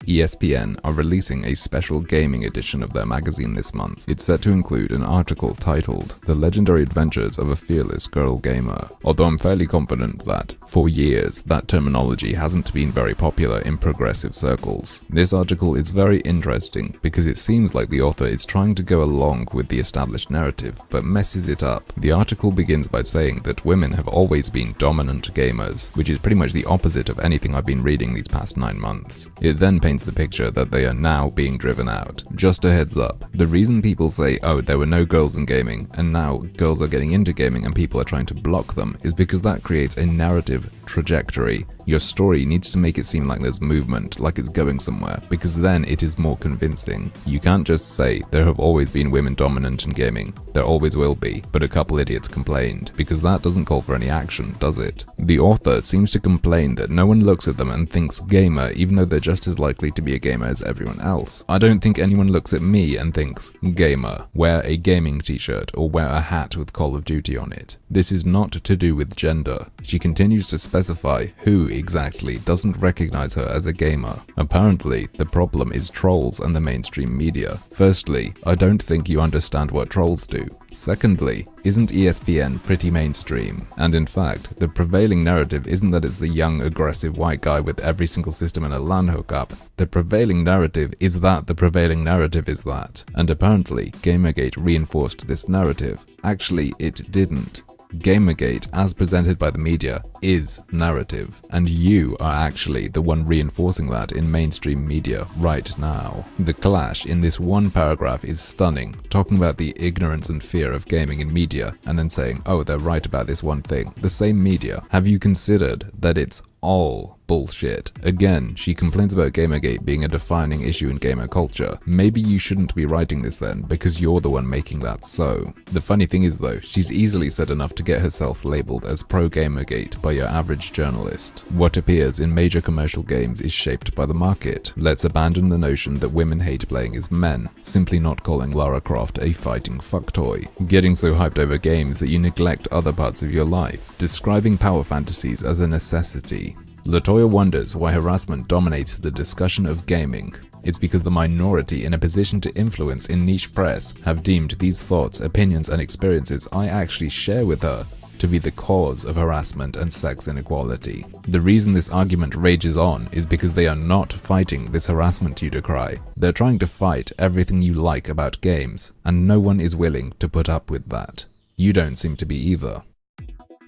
ESPN are releasing a special gaming edition of their magazine this month. It's set to include an article titled "The Legendary Adventures of a Fearless Girl Gamer," although I'm fairly confident that, for years, that terminology hasn't been very popular in progressive circles. This article is very interesting because it seems like the author is trying to go along with the established narrative, but messes it up. The article begins by saying that women have always been dominant gamers, which is pretty much the opposite of anything I've been reading these past 9 months. It then paints the picture that they are now being driven out. Just a heads up, the reason people say, oh, there were no girls in gaming, and now girls are getting into gaming and people are trying to block them, is because that creates a narrative trajectory. Your story needs to make it seem like there's movement, like it's going somewhere, because then it is more convincing. You can't just say, there have always been women dominant in gaming, there always will be, but a couple idiots complained, because that doesn't call for any action, does it? The author seems to complain that no one looks at them and thinks gamer, even though they're just as likely to be a gamer as everyone else. I don't think anyone looks at me and thinks, gamer, wear a gaming t-shirt or wear a hat with Call of Duty on it. This is not to do with gender. She continues to specify who exactly doesn't recognize her as a gamer. Apparently, the problem is trolls and the mainstream media. Firstly, I don't think you understand what trolls do. Secondly, isn't ESPN pretty mainstream? And in fact, the prevailing narrative isn't that it's the young, aggressive white guy with every single system and a LAN hookup. The prevailing narrative is that the prevailing narrative is that. And apparently, Gamergate reinforced this narrative. Actually, it didn't. Gamergate, as presented by the media, is narrative, and you are actually the one reinforcing that in mainstream media right now. The clash in this one paragraph is stunning, talking about the ignorance and fear of gaming in media, and then saying, oh, they're right about this one thing. The same media. Have you considered that it's all bullshit? Again, she complains about Gamergate being a defining issue in gamer culture. Maybe you shouldn't be writing this then, because you're the one making that so. The funny thing is though, she's easily said enough to get herself labeled as pro-Gamergate by your average journalist. What appears in major commercial games is shaped by the market. Let's abandon the notion that women hate playing as men, simply not calling Lara Croft a fighting fuck toy. Getting so hyped over games that you neglect other parts of your life. Describing power fantasies as a necessity. Latoya wonders why harassment dominates the discussion of gaming. It's because the minority in a position to influence in niche press have deemed these thoughts, opinions, and experiences I actually share with her to be the cause of harassment and sex inequality. The reason this argument rages on is because they are not fighting this harassment you decry. They're trying to fight everything you like about games, and no one is willing to put up with that. You don't seem to be either.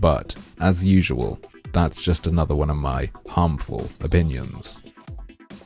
But, as usual, that's just another one of my harmful opinions.